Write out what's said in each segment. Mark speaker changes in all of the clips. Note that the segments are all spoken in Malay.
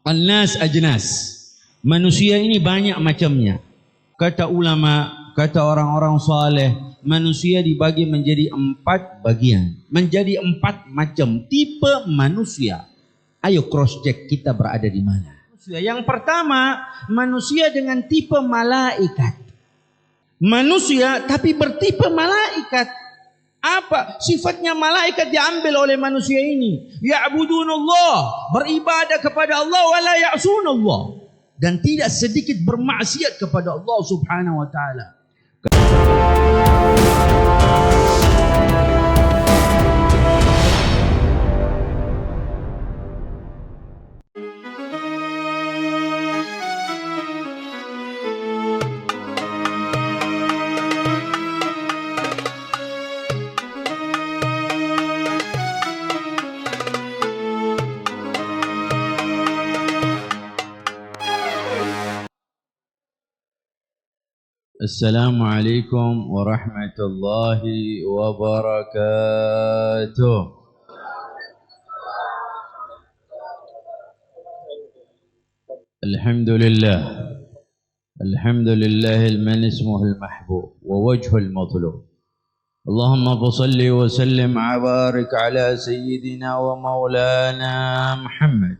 Speaker 1: An-nas ajnas. Manusia ini banyak macamnya. Kata ulama, kata orang-orang saleh, manusia dibagi menjadi 4 bagian. Menjadi 4 macam tipe manusia. Ayo cross check kita berada di mana. Yang pertama, manusia dengan tipe malaikat. Manusia tapi bertipe malaikat. Apa sifatnya malaikat diambil oleh manusia ini? Ya'budunallah, beribadah kepada Allah wala ya'sunallah, dan tidak sedikit bermaksiat kepada Allah Subhanahu wa taala. Assalamualaikum warahmatullahi wabarakatuh. Alhamdulillah. Alhamdulillahil man ismuhul mahbub wa wajhul matlub. Allahumma salli wa sallim wa barik ala sayyidina wa maulana Muhammad.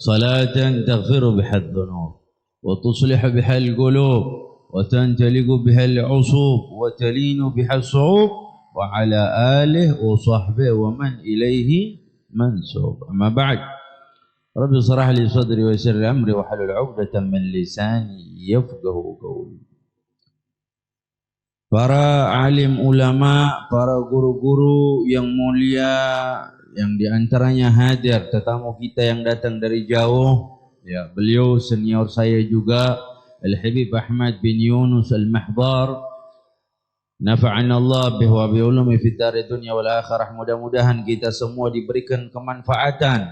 Speaker 1: Salatan taghfiru biha adh-dhunub wa tuslihu biha al-qulub وتنتلق بها العصوب وتلين بها الصعوب وعلى آله وصحبه ومن إليه منسوب. أما بعد، رب اشرح لي صدري ويسر لي أمري واحلل عقدة من لساني يفقه قولي. Para alim ulama, para guru-guru yang mulia, yang diantaranya hadir tetamu kita yang datang dari jauh, ya, beliau senior saya juga, Al-Habib Ahmad bin Yunus Al-Mahdar, nafa'ana Allah bihi wa bi ulumi fid dari dunya wal akhirah. Mudah-mudahan kita semua diberikan kemanfaatan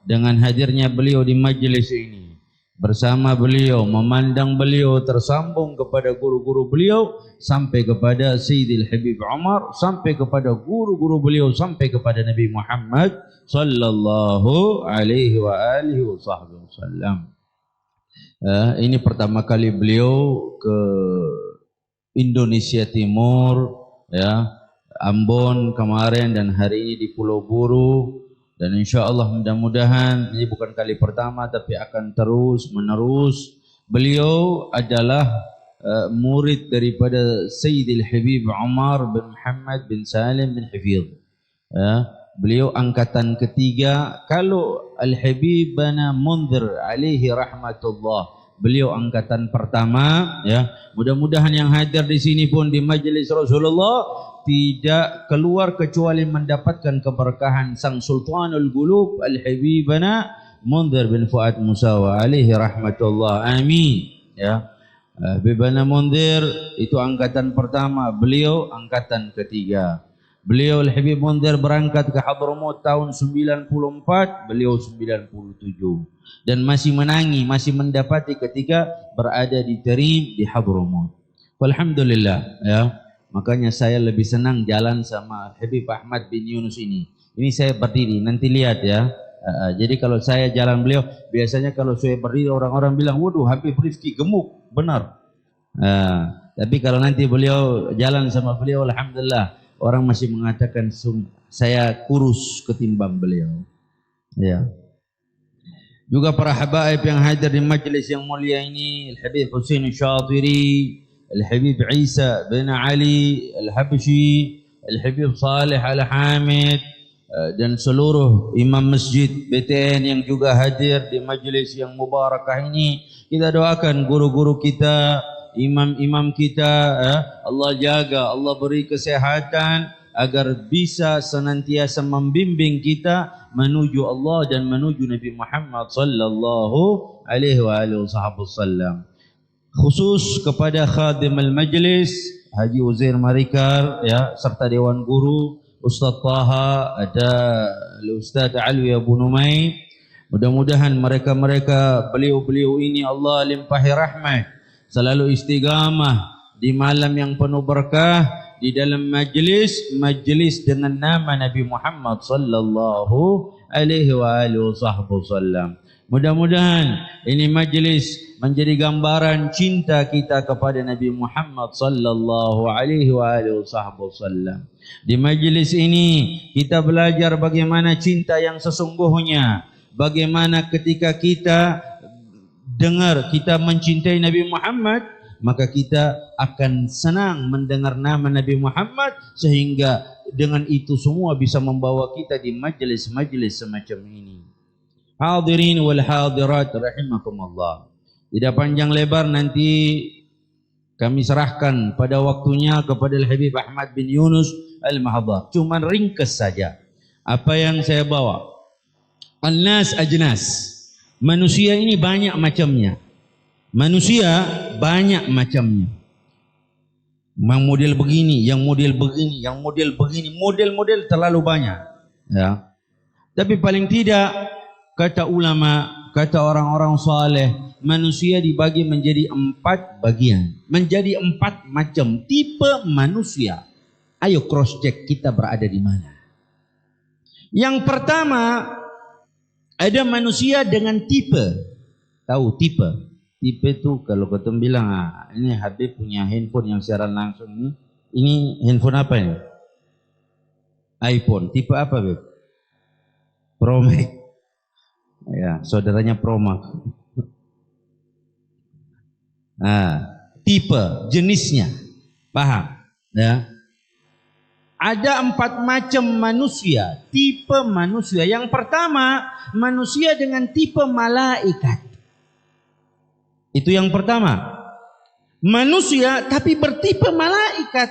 Speaker 1: dengan hadirnya beliau di majlis ini. Bersama beliau, memandang beliau, tersambung kepada guru-guru beliau, sampai kepada Sayyidil Habib Umar, sampai kepada guru-guru beliau, sampai kepada Nabi Muhammad sallallahu alaihi wa alihi wasallam. Ini pertama kali beliau ke Indonesia Timur, ya, Ambon kemarin dan hari ini di Pulau Buru, dan insya Allah mudah-mudahan ini bukan kali pertama tapi akan terus menerus. Beliau adalah murid daripada Sayyidil Habib Umar bin Muhammad bin Salim bin Hafidh. Beliau angkatan ketiga. Kalau Al-Habib Bana Mundhir alaihi rahmatullah, beliau angkatan pertama, ya. Mudah-mudahan yang hadir di sini pun di majlis Rasulullah tidak keluar kecuali mendapatkan keberkahan Sang Sultanul Qulub Al-Habib Bana Mundhir bin Fuad Musawa alaihi rahmatullah. Amin, ya. Habib Bana Mundhir itu angkatan pertama, beliau angkatan ketiga. Beliau Al-Habib Mundhir berangkat ke Hadramaut tahun 94, beliau 97, dan masih menangi, masih mendapati ketika berada di Tarim di Hadramaut. Alhamdulillah, ya. Makanya saya lebih senang jalan sama Habib Ahmad bin Yunus ini. Ini saya berdiri, nanti lihat ya. Jadi kalau saya jalan beliau, biasanya kalau saya berdiri orang-orang bilang, waduh Habib Rifki gemuk, benar. Tapi kalau nanti beliau jalan sama beliau, alhamdulillah, orang masih mengatakan saya kurus ketimbang beliau. Ya. Juga para habaib yang hadir di majlis yang mulia ini, Al-Habib Husain Syatiri, Al-Habib Isa bin Ali Al-Habshi, Al-Habib Saleh Al-Hamid, dan seluruh imam masjid BTN yang juga hadir di majlis yang mubarakah ini. Kita doakan guru-guru kita, imam-imam kita, Allah jaga, Allah beri kesehatan agar bisa senantiasa membimbing kita menuju Allah dan menuju Nabi Muhammad sallallahu alaihi wasallam. Khusus kepada khadim al-majlis Haji Uzair Marikar, ya, serta dewan guru Ustaz Taha, ada Ustaz Alwi Abu Numay. Mudah-mudahan mereka-mereka, beliau-beliau ini Allah limpahi rahmat, selalu istiqamah di malam yang penuh berkah, di dalam majlis dengan nama Nabi Muhammad sallallahu alaihi wasallam. Mudah-mudahan ini majlis menjadi gambaran cinta kita kepada Nabi Muhammad sallallahu alaihi wasallam. Di majlis ini kita belajar bagaimana cinta yang sesungguhnya, bagaimana ketika kita dengar kita mencintai Nabi Muhammad, maka kita akan senang mendengar nama Nabi Muhammad, sehingga dengan itu semua bisa membawa kita di majlis-majlis semacam ini. Hadirin wal hadirat rahimakumullah. Tidak panjang lebar, nanti kami serahkan pada waktunya kepada Al-Habib Ahmad bin Yunus Al-Mahdhar. Cuma ringkas saja apa yang saya bawa. An-nas ajnas. Manusia ini banyak macamnya. Manusia banyak macamnya. Yang model begini, yang model begini, yang model begini, model-model terlalu banyak. Ya. Tapi paling tidak, kata ulama, kata orang-orang saleh, manusia dibagi menjadi 4 bagian. Menjadi 4 macam tipe manusia. Ayo cross check kita berada di mana. Yang pertama, ada manusia dengan tipe. Tahu tipe? Tipe itu kalau ketemu bilang, ini Habib punya handphone yang siaran langsung ini. Ini handphone apa ini? iPhone. Tipe apa, Beb? Pro Max. Ya, saudaranya Pro Max. Tipe, jenisnya. Paham? Ya. Ada 4 macam manusia, tipe manusia. Yang pertama, manusia dengan tipe malaikat. Itu yang pertama. Manusia tapi bertipe malaikat.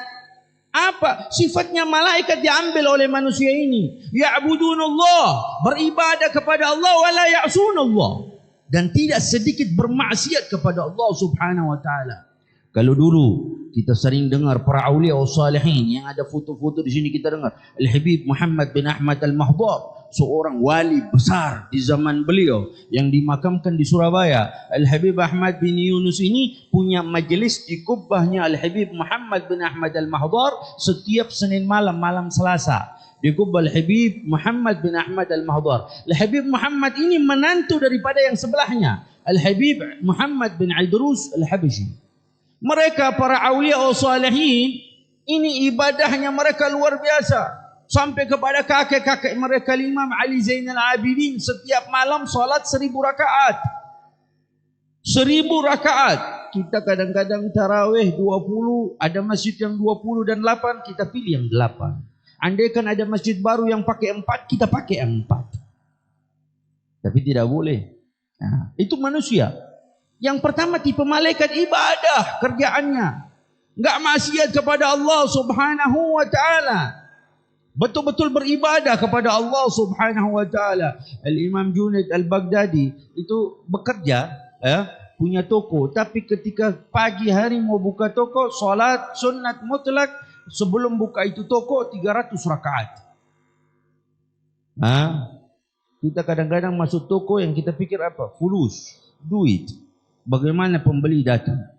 Speaker 1: Apa sifatnya malaikat diambil oleh manusia ini? Ya'budunallah, beribadah kepada Allah, wala ya'sunallah, dan tidak sedikit bermaksiat kepada Allah Subhanahu wa taala. Kalau dulu kita sering dengar para aulia salihin yang ada foto-foto di sini, kita dengar Al-Habib Muhammad bin Ahmad Al-Mahdhar, seorang wali besar di zaman beliau yang dimakamkan di Surabaya. Al-Habib Ahmad bin Yunus ini punya majelis di kubbahnya Al-Habib Muhammad bin Ahmad Al-Mahdhar setiap Senin malam, malam Selasa. Di kubbah Al-Habib Muhammad bin Ahmad Al-Mahdhar. Al-Habib Muhammad ini menantu daripada yang sebelahnya, Al-Habib Muhammad bin Idrus Al-Habashi. Mereka para awliya salihin ini ibadahnya mereka luar biasa. Sampai kepada kakek-kakek mereka, Imam Ali Zainal Abidin, setiap malam salat 1000 rakaat. 1000 rakaat. Kita kadang-kadang tarawih 20, ada masjid yang 20 dan 8, kita pilih yang 8. Andaikan ada masjid baru yang pakai 4, kita pakai yang 4. Tapi tidak boleh. Nah, itu manusia. Yang pertama tipe malaikat, ibadah kerjaannya. Enggak maksiat kepada Allah Subhanahu wa taala. Betul-betul beribadah kepada Allah Subhanahu wa taala. Al-Imam Junaid Al-Baghdadi itu bekerja, punya toko, tapi ketika pagi hari mau buka toko, salat sunat mutlak sebelum buka itu toko 300 rakaat. Kita kadang-kadang masuk toko yang kita pikir apa? Fulus, duit. Bagaimana pembeli datang?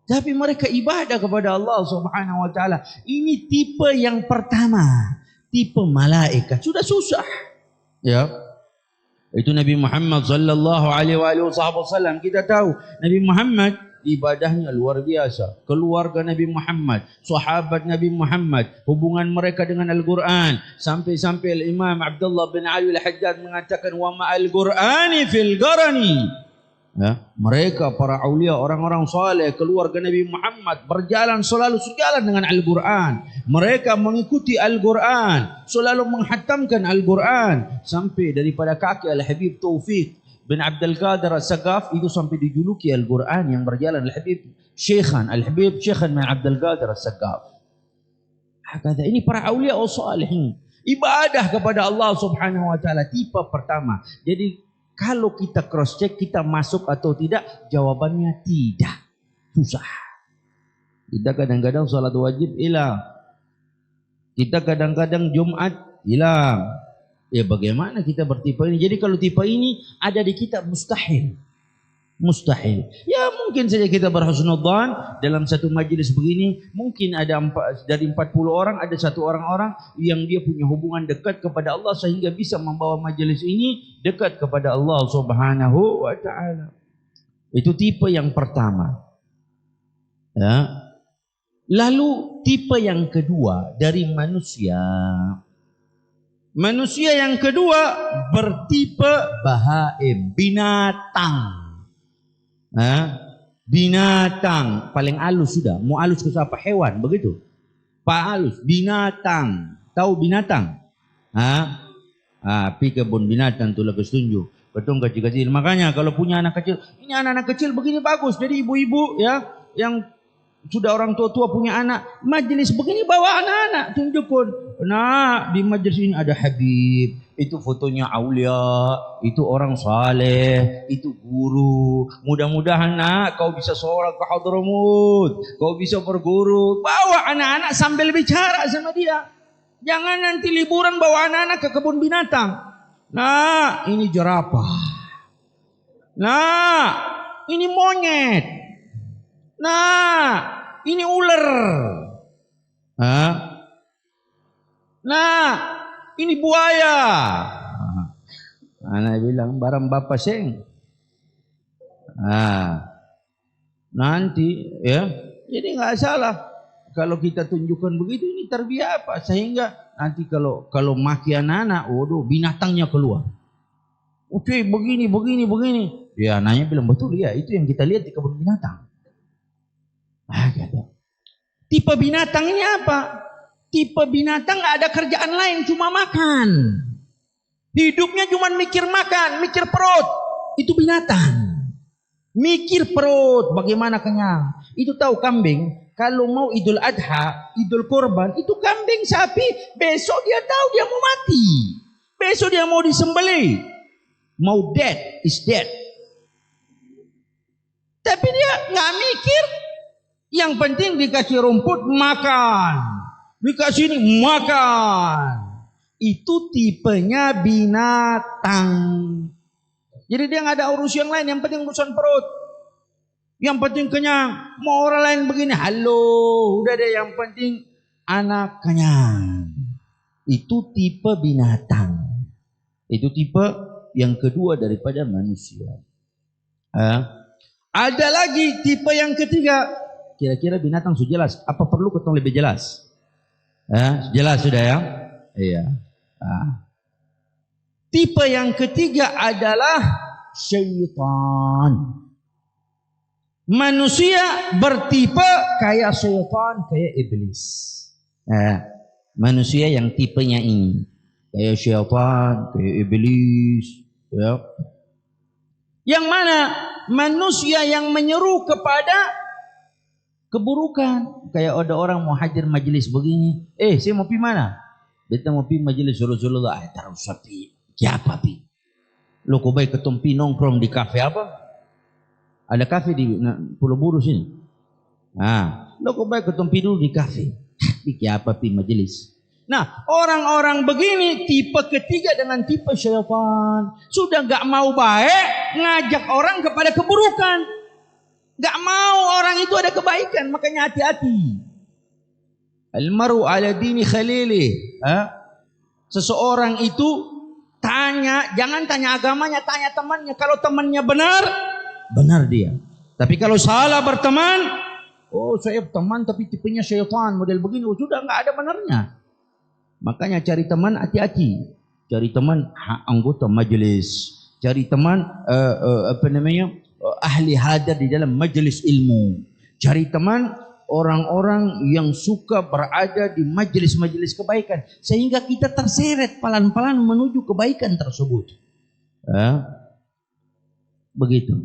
Speaker 1: Tapi mereka ibadah kepada Allah Subhanahu wa taala. Ini tipe yang pertama, tipe malaikat. Sudah susah. Ya. Itu Nabi Muhammad sallallahu alaihi wasallam. Kita tahu Nabi Muhammad ibadahnya luar biasa. Keluarga Nabi Muhammad, sahabat Nabi Muhammad, hubungan mereka dengan Al-Quran. Sampai-sampai Al-Imam Abdullah bin Ali Al-Hajjaj mengatakan, wa ma'al Qur'ani fil qarani. Ya, mereka para aulia, orang-orang saleh, keluarga Nabi Muhammad berjalan, selalu sejalan dengan Al-Quran. Mereka mengikuti Al-Quran, selalu menghatamkan Al-Quran. Sampai daripada kakek Al-Habib Taufik bin Abdul Qadir As-Sagaf itu sampai dijuluki Al-Quran yang berjalan. Al-Habib Syekhan bin Abdul Qadir As-Sagaf. Hakata, ini para aulia salihin, ibadah kepada Allah Subhanahu wa taala, tipe pertama. Jadi kalau kita cross check, kita masuk atau tidak? Jawabannya tidak. Susah. Kita kadang-kadang salat wajib hilang. Kita kadang-kadang Jumat hilang. Ya bagaimana kita bertipe ini? Jadi kalau tipe ini ada di kita mustahil. Mustahil. Ya mungkin saja kita berhusnudzan dalam satu majelis begini, mungkin ada dari 40 orang ada satu orang yang dia punya hubungan dekat kepada Allah sehingga bisa membawa majelis ini dekat kepada Allah Subhanahu wa taala. Itu tipe yang pertama. Ya. Lalu tipe yang kedua dari manusia. Manusia yang kedua bertipe bahaim, binatang. Binatang paling halus sudah. Mau halus ke siapa? Hewan, begitu. Pak halus, binatang. Tahu binatang? Pi kebun binatang tu lekas tunjuk. Betul kecil-kecil. Makanya kalau punya anak kecil, ini anak-anak kecil begini bagus. Jadi ibu-ibu ya yang sudah orang tua-tua punya anak, majelis begini bawa anak-anak, tunjukkan. Nah, di majelis ini ada Habib, itu fotonya aulia, itu orang saleh, itu guru. Mudah-mudahan nak kau bisa seorang ke Hadramut, kau bisa berguru. Bawa anak-anak sambil bicara sama dia. Jangan nanti liburan bawa anak-anak ke kebun binatang. Nah, ini jerapah. Nah, ini monyet. Nah, ini ular. Nah, ini buaya. Anak bilang barang bapak seng. Nanti ya, jadi nggak salah kalau kita tunjukkan begitu. Ini terbiasa apa sehingga nanti kalau maki anak-anak, waduh binatangnya keluar. Oke, begini. Ya, anaknya bilang betul ya, itu yang kita lihat di kebun binatang. Tipe binatang ini apa? Tipe binatang nggak ada kerjaan lain, cuma makan. Hidupnya cuma mikir makan, mikir perut. Itu binatang. Mikir perut, bagaimana kenyang. Itu tahu kambing, kalau mau Idul Adha, Idul Kurban, itu kambing, sapi, besok dia tahu dia mau mati. Besok dia mau disembelih. Mau dead, is dead. Tapi dia nggak mikir. Yang penting dikasih rumput makan, dikasih ini makan. Itu tipenya binatang. Jadi dia nggak ada urus yang lain, yang penting urusan perut. Yang penting kenyang. Mau orang lain begini, halo, udah deh, yang penting anak kenyang. Itu tipe binatang. Itu tipe yang kedua daripada manusia. Ada lagi tipe yang ketiga. Kira-kira binatang sudah jelas. Apa perlu ketemu lebih jelas? Jelas sudah ya? Iya. Tipe yang ketiga adalah syaitan. Manusia bertipe kayak syaitan, kayak iblis. Manusia yang tipenya ini kayak syaitan, kayak iblis. Ya. Yang mana? Manusia yang menyeru kepada keburukan. Kayak ada orang mau hadir majelis begini. Saya mau pergi mana? Kita mau pergi majelis Rasulullah. Taruh sapi. Siapa pi? Lo kau baik ketumpi nongkrong di kafe apa? Ada kafe di Pulau Buru sini. Lo kau baik ketumpi dulu di kafe. Siapa pi majelis? Nah, orang-orang begini tipe ketiga dengan tipe syaitan. Sudah gak mau baik, ngajak orang kepada keburukan. Gak mau orang itu ada kebaikan, makanya hati-hati. Al-maru ala dini khalili. Seseorang itu tanya, jangan tanya agamanya, tanya temannya. Kalau temannya benar, benar dia. Tapi kalau salah berteman, saya teman tapi tipenya syaitan, model begini, sudah gak ada benarnya. Makanya cari teman hati-hati. Cari teman anggota majelis. Cari teman ahli hadir di dalam majelis ilmu. Cari teman orang-orang yang suka berada di majelis-majelis kebaikan sehingga kita terseret pelan-pelan menuju kebaikan tersebut. Begitu.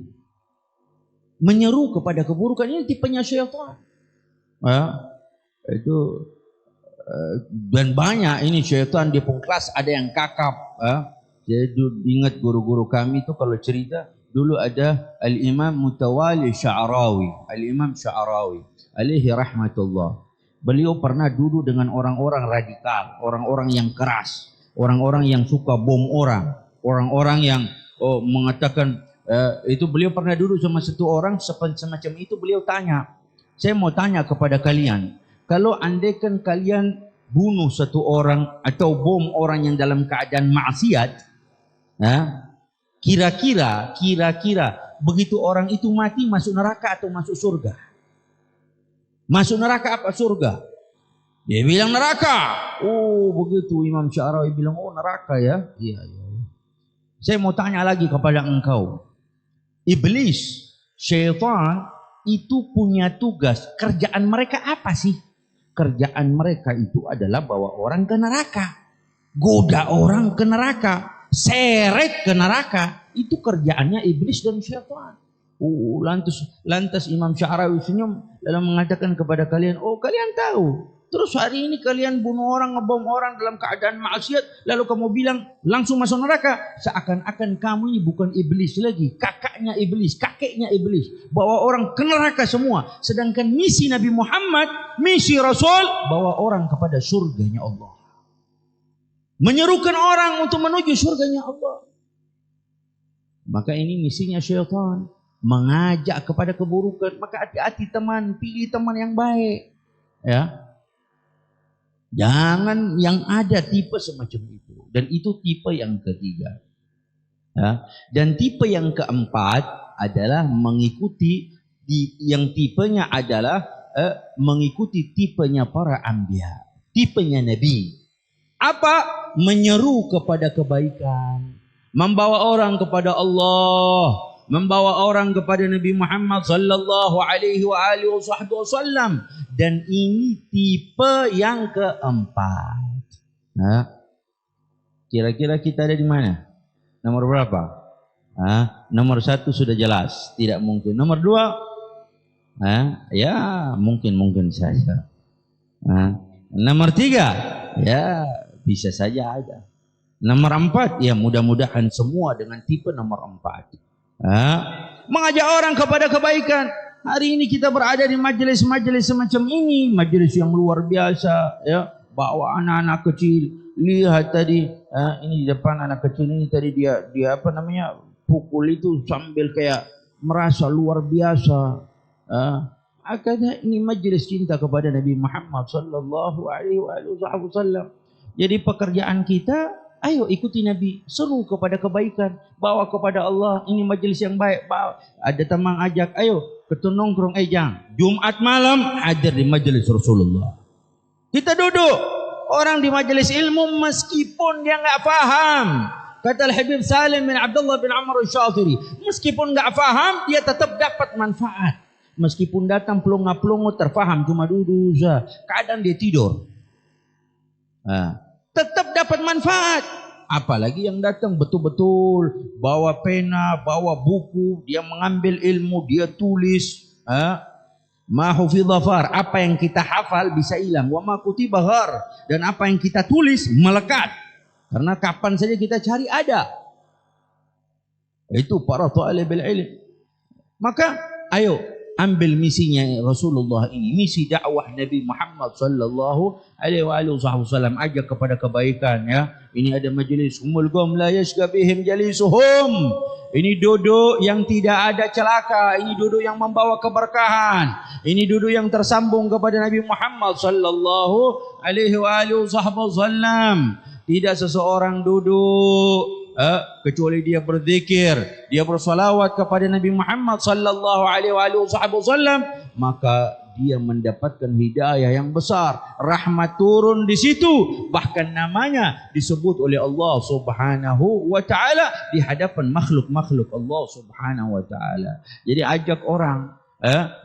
Speaker 1: Menyeru kepada keburukan ini tipenya syaitan. Itu dan banyak ini syaitan di kelas ada yang kakap. Jadi ingat guru-guru kami itu kalau cerita. Dulu ada Al-Imam Mutawali Sya'rawi. Al-Imam Sya'rawi alaihi rahmatullah. Beliau pernah duduk dengan orang-orang radikal, orang-orang yang keras, orang-orang yang suka bom orang, orang-orang yang mengatakan itu beliau pernah duduk sama satu orang semacam itu, beliau tanya, saya mau tanya kepada kalian, kalau andaikan kalian bunuh satu orang atau bom orang yang dalam keadaan maksiat, kira-kira begitu orang itu mati masuk neraka atau masuk surga? Masuk neraka apa surga? Dia bilang neraka. Oh begitu, Imam Sya'rawi bilang, oh neraka ya. Iya. Saya mau tanya lagi kepada engkau. Iblis, syaitan itu punya tugas. Kerjaan mereka apa sih? Kerjaan mereka itu adalah bawa orang ke neraka. Goda orang ke neraka. Seret ke neraka. Itu kerjaannya iblis dan syaitan. Lantas Imam Sya'rawi senyum dalam mengatakan kepada kalian, oh kalian tahu, terus hari ini kalian bunuh orang, ngebom orang dalam keadaan maksiat, lalu kamu bilang langsung masuk neraka, seakan-akan kamu ini bukan iblis lagi, kakaknya iblis, kakeknya iblis, bawa orang ke neraka semua. Sedangkan misi Nabi Muhammad, misi Rasul, bawa orang kepada surganya Allah, menyerukan orang untuk menuju surganya Allah. Maka ini misinya syaitan, mengajak kepada keburukan. Maka hati-hati teman, pilih teman yang baik, ya. Jangan yang ada tipe semacam itu. Dan itu tipe yang ketiga, ya. Dan tipe yang keempat adalah mengikuti yang tipenya adalah mengikuti tipenya para anbiya, tipenya nabi. Apa? Menyeru kepada kebaikan, membawa orang kepada Allah, membawa orang kepada Nabi Muhammad sallallahu alaihi wasallam. Dan ini tipe yang keempat. Nah, kira-kira kita ada di mana? Nomor berapa? Nomor 1 sudah jelas, tidak mungkin. Nomor 2, ya mungkin saja. Nomor 3, ya bisa saja ada. Nomor 4, ya mudah-mudahan semua dengan tipe nomor 4. Mengajak orang kepada kebaikan. Hari ini kita berada di majelis-majelis semacam ini, majelis yang luar biasa, ya. Bawa anak-anak kecil. Lihat tadi, ini di depan anak kecil ini tadi dia apa namanya, pukul itu sambil kayak merasa luar biasa. Akhirnya ini majelis cinta kepada Nabi Muhammad sallallahu alaihi wasallam. Jadi pekerjaan kita, ayo ikuti Nabi, seru kepada kebaikan, bawa kepada Allah. Ini majelis yang baik. Ada teman ajak, ayo kita nongkrong, jang Jumat malam hadir di majelis Rasulullah. Kita duduk, orang di majelis ilmu meskipun dia nggak faham. Kata Al-Habib Salim bin Abdullah bin Amr al-Syatiri, meskipun nggak faham dia tetap dapat manfaat. Meskipun datang pelongo-pelongo terfaham, cuma duduk saja, kadang dia tidur, tetap dapat manfaat. Apalagi yang datang betul-betul bawa pena, bawa buku, dia mengambil ilmu, dia tulis. Ma hufidha far, apa yang kita hafal bisa hilang. Wa ma kutiba ghar, dan apa yang kita tulis melekat. Karena kapan saja kita cari ada. Itu para talibul ilm. Maka ayo ambil misinya Rasulullah ini, misi dakwah Nabi Muhammad sallallahu alaihi wasallam, ajak kepada kebaikan, ya. Ini ada majelis humul qawm la yashqa bihim jalisuhum. Ini duduk yang tidak ada celaka, ini duduk yang membawa keberkahan, ini duduk yang tersambung kepada Nabi Muhammad sallallahu alaihi wasallam. Tidak seseorang duduk kecuali dia berzikir, dia bersalawat kepada Nabi Muhammad sallallahu alaihi wasallam, maka dia mendapatkan hidayah yang besar, rahmat turun di situ, bahkan namanya disebut oleh Allah Subhanahu wa taala di hadapan makhluk-makhluk Allah Subhanahu wa taala. Jadi ajak orang,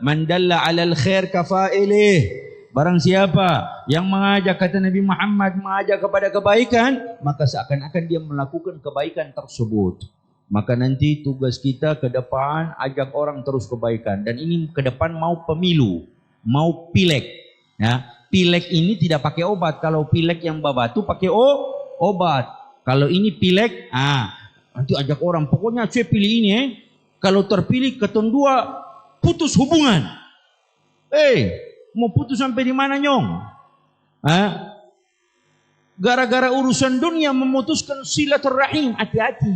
Speaker 1: man dalla 'alal khair kafailih. Barang siapa yang mengajak, kata Nabi Muhammad, mengajak kepada kebaikan, maka seakan-akan dia melakukan kebaikan tersebut. Maka nanti tugas kita ke depan ajak orang terus kebaikan. Dan ini ke depan mau pemilu, mau pilek. Ya, pilek ini tidak pakai obat. Kalau pilek yang babatu pakai obat. Kalau ini pilek, nanti ajak orang, pokoknya saya pilih ini. Kalau terpilih keton dua putus hubungan. Mau putus sampai di mana, nyong? Gara-gara urusan dunia memutuskan silaturahim, hati-hati.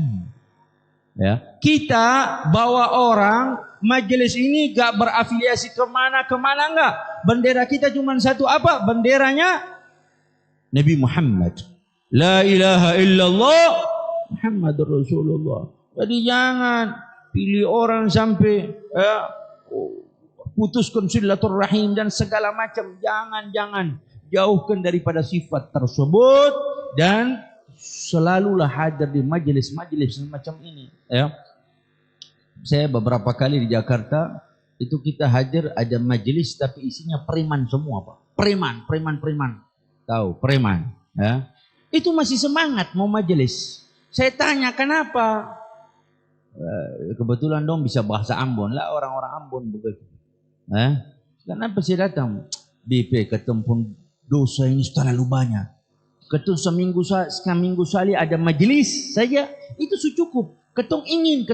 Speaker 1: Ya, kita bawa orang majelis ini gak berafiliasi kemana enggak. Bendera kita cuma satu apa? Benderanya Nabi Muhammad. La ilaha illallah Muhammadur Rasulullah. Jadi jangan pilih orang sampai putuskan silaturahim dan segala macam. Jangan jauhkan daripada sifat tersebut dan selalulah hadir di majelis-majelis semacam ini. Ya, saya beberapa kali di Jakarta itu kita hadir ada majelis tapi isinya preman semua, Pak. Preman. Tahu preman? Ya, itu masih semangat mau majelis. Saya tanya kenapa? Kebetulan dong bisa bahasa Ambon lah, orang-orang Ambon begitu. Kenapa saya datang? BP ketemu dosa ini terlalu banyak. Ketong seminggu sekali ada majelis saja itu cukup. Ketong ingin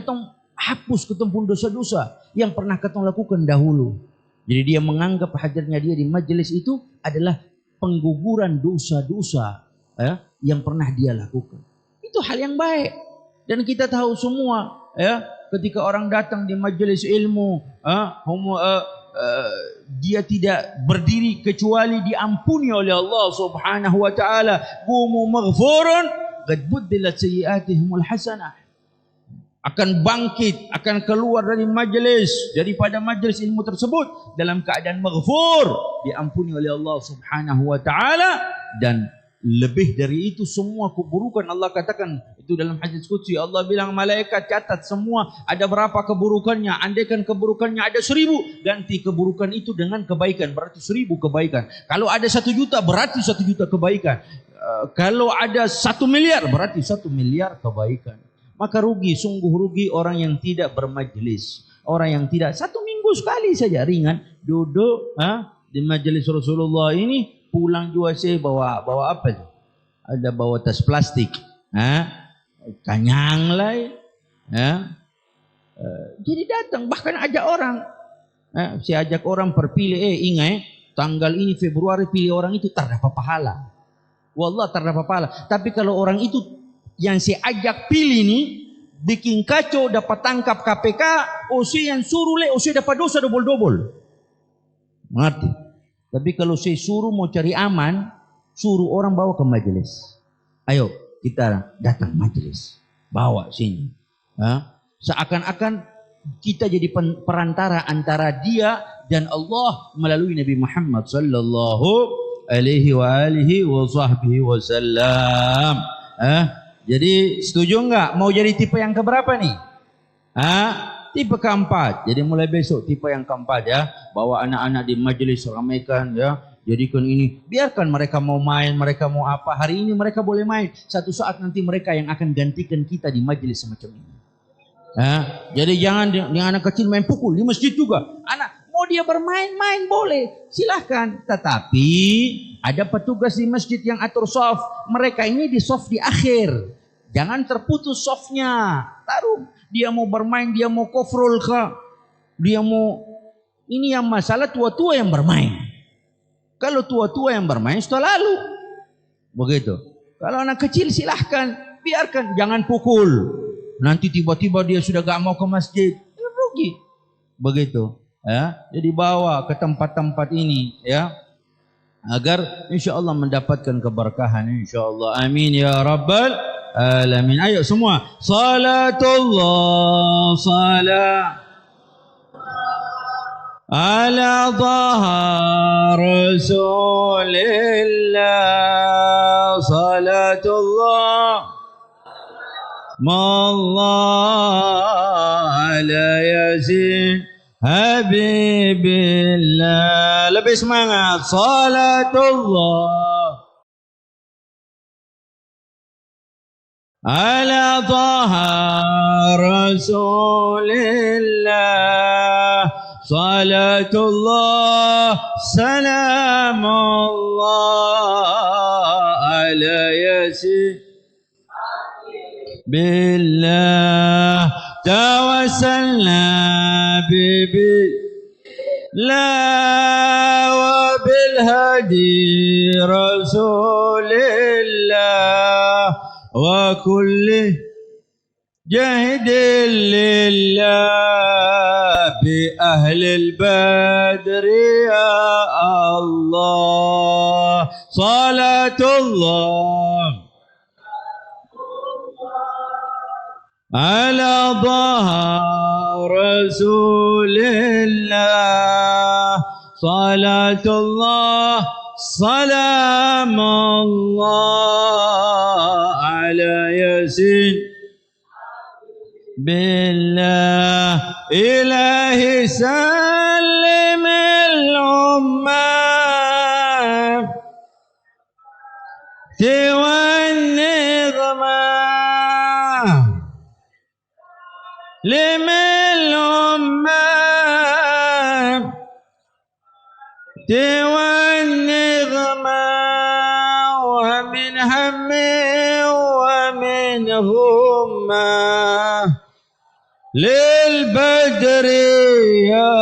Speaker 1: hapus ketong pun dosa-dosa yang pernah ketong lakukan dahulu. Jadi dia menganggap hadirnya dia di majelis itu adalah pengguguran dosa-dosa yang pernah dia lakukan. Itu hal yang baik. Dan kita tahu semua ketika orang datang di majelis ilmu dia tidak berdiri kecuali diampuni oleh Allah Subhanahu wa taala. Qumu maghfurun qad buddilat sayyi'atihimul hasanah. Akan bangkit, akan keluar dari majelis, daripada majelis ilmu tersebut dalam keadaan maghfur, diampuni oleh Allah Subhanahu wa taala. Dan lebih dari itu semua keburukan Allah katakan itu dalam hadis qudsi. Allah bilang malaikat catat semua ada berapa keburukannya. Andaikan keburukannya ada 1000, ganti keburukan itu dengan kebaikan, berarti 1000 kebaikan. Kalau ada 1 juta berarti 1 juta kebaikan. Kalau ada 1 miliar berarti 1 miliar kebaikan. Maka rugi, sungguh rugi orang yang tidak bermajelis. Orang yang tidak 1 minggu sekali saja ringan duduk di majelis Rasulullah ini. Pulang juga saya bawa apa tu? Ada bawa tas plastik, kanyang lah, jadi datang bahkan ajak orang, saya ajak orang perpilih, ingat tanggal ini Februari pilih orang itu tak dapat pahala, wallah tak dapat pahala. Tapi kalau orang itu yang saya ajak pilih ni bikin kacau dapat tangkap KPK, saya yang suruh saya dapat dosa double, mengerti? Tapi kalau saya suruh mau cari aman, suruh orang bawa ke majelis. Ayo kita datang majelis, bawa sini. Seakan-akan kita jadi perantara antara dia dan Allah melalui Nabi Muhammad sallallahu alaihi wasallam. Jadi setuju enggak? Mau jadi tipe yang keberapa nih? Tipe keempat. Jadi mulai besok tipe yang keempat ya. Bawa anak-anak di majelis, ramaikan ya. Jadikan ini. Biarkan mereka mau main, mereka mau apa. Hari ini mereka boleh main. Satu saat nanti mereka yang akan gantikan kita di majelis semacam ini. Jadi jangan yang anak kecil main pukul di masjid juga. Anak mau dia bermain-main boleh. Silahkan. Tetapi ada petugas di masjid yang atur soft. Mereka ini di soft di akhir. Jangan terputus softnya. Taruh. Dia mau bermain, dia mau kofrol kah? Dia mau... Ini yang masalah tua-tua yang bermain. Kalau tua-tua yang bermain sudah lalu. Begitu. Kalau anak kecil silahkan. Biarkan. Jangan pukul. Nanti tiba-tiba dia sudah gak mau ke masjid. Rugi. Begitu. Jadi bawa ke tempat-tempat ini. Agar insya Allah mendapatkan keberkahan. Insya Allah. Amin ya Rabbal alamin. Ayo semua. Salatullah salam ala taha Rasulillah. Salatullah mallah ala yasin habibillah. Lebih semangat. Salatullah ala taha Rasulillah. Salatullah salamullah ala yasin billah. Tawassalna bibillah wa bilhadi Rasulillah wa kulli جاهد لله بأهل البدر يا الله صلاة الله على ظهر رسول الله صلاة الله سلام الله على ياسين بالله إلهي سلم الأمة سوى النغمة لمن الأمة سوى النغمة ومن هم ومن همة للبدر يا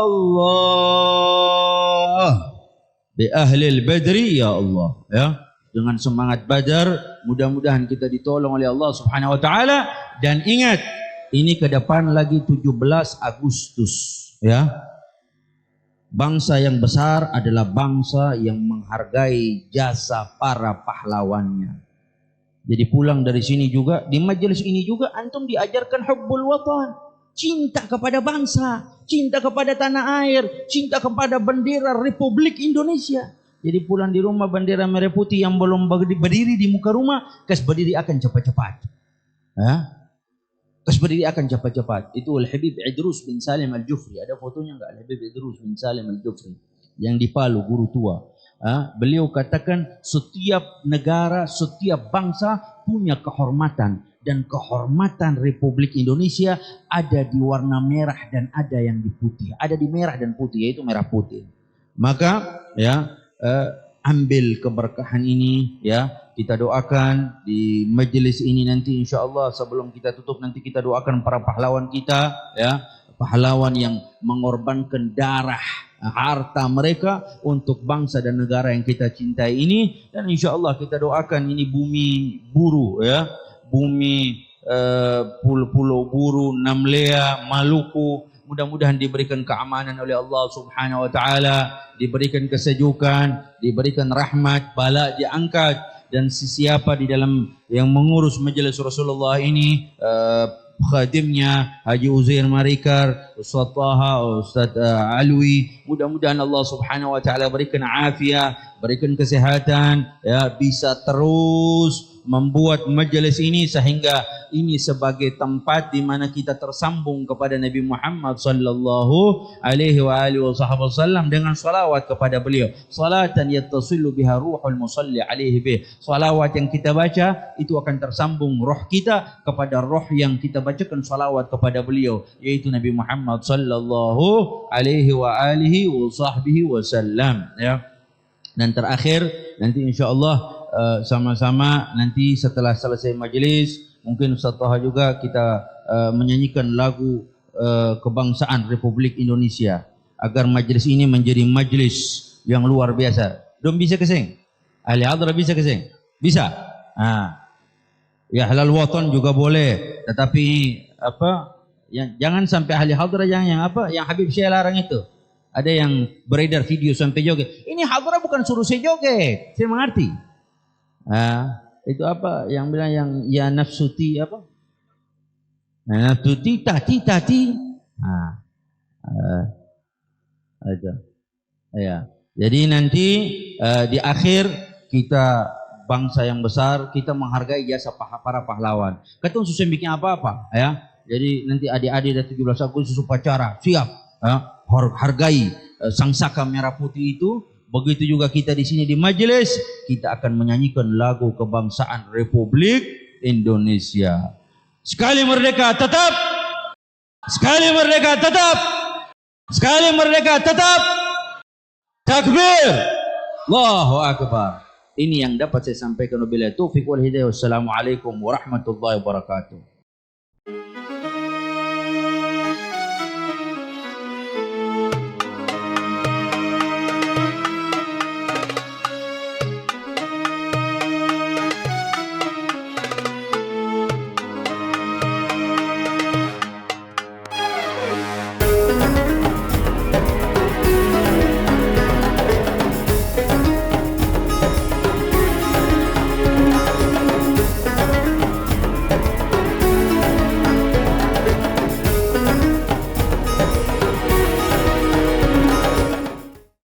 Speaker 1: الله بأهل البدر يا الله ya. Dengan semangat Badar, mudah-mudahan kita ditolong oleh Allah Subhanahu wa taala. Dan ingat, ini ke depan lagi 17 Agustus ya. Bangsa yang besar adalah bangsa yang menghargai jasa para pahlawannya. Jadi pulang dari sini juga, di majelis ini juga antum diajarkan hubbul watan, cinta kepada bangsa, cinta kepada tanah air, cinta kepada bendera Republik Indonesia. Jadi pulang di rumah bendera merah putih yang belum berdiri di muka rumah, kas berdiri akan cepat-cepat. Kas berdiri akan cepat-cepat. Itu Al-Habib Idrus bin Salim Al-Jufri. Ada fotonya enggak Al-Habib Idrus bin Salim Al-Jufri yang di Palu, guru tua. Beliau katakan setiap negara, setiap bangsa punya kehormatan, dan kehormatan Republik Indonesia ada di warna merah dan ada yang di putih. Ada di merah dan putih, yaitu merah putih. Maka ya ambil keberkahan ini ya. Kita doakan di majelis ini nanti insyaallah sebelum kita tutup nanti kita doakan para pahlawan kita ya, pahlawan yang mengorbankan darah, harta mereka untuk bangsa dan negara yang kita cintai ini. Dan insyaallah kita doakan ini bumi buru ya, bumi pulau buru, Namlea, Maluku, mudah-mudahan diberikan keamanan oleh Allah Subhanahu wa taala, diberikan kesejukan, diberikan rahmat, bala diangkat. Dan siapa di dalam yang mengurus majelis Rasulullah ini, khadimnya Haji Uzair Marikar, Ustaz Taha, Ustaz Alwi, mudah-mudahan Allah Subhanahu wa taala berikan afiat, berikan kesehatan ya, bisa terus membuat majelis ini sehingga ini sebagai tempat di mana kita tersambung kepada Nabi Muhammad sallallahu alaihi wasallam dengan salawat kepada beliau. Salatan yattasilu biha ruhul musalli alaihi bih. Salawat yang kita baca itu akan tersambung roh kita kepada roh yang kita bacakan salawat kepada beliau, yaitu Nabi Muhammad sallallahu alaihi wasallam ya. Dan terakhir nanti insyaallah sama-sama nanti setelah selesai majlis mungkin Ustaz Taha juga kita menyanyikan lagu kebangsaan Republik Indonesia agar majlis ini menjadi majlis yang luar biasa. Dom bisa keseng? Ahli hadrat bisa keseng? Bisa? Ya halal watan juga boleh, tetapi apa? Jangan sampai ahli hadrat yang Habib Syekh larang itu. Ada yang beredar video sampai joget. Ini hadrat bukan suruh saya joget. Saya mengerti. Itu apa yang bilang yang ya nafsuti apa? Nafsuti tati. Ada. Ya. Jadi nanti di akhir kita bangsa yang besar, kita menghargai jasa para pahlawan. Kita susah bikin apa-apa ya. Jadi nanti adik-adik dari 17 Agustus upacara siap ya. Hargai sang saka merah putih itu. Begitu juga kita di sini di majelis, kita akan menyanyikan lagu kebangsaan Republik Indonesia. Sekali merdeka tetap, sekali merdeka tetap, sekali merdeka tetap. Takbir, Allahu Akbar. Ini yang dapat saya sampaikan. Wabillahi taufiq wal hidayah. Wassalamualaikum warahmatullahi wabarakatuh.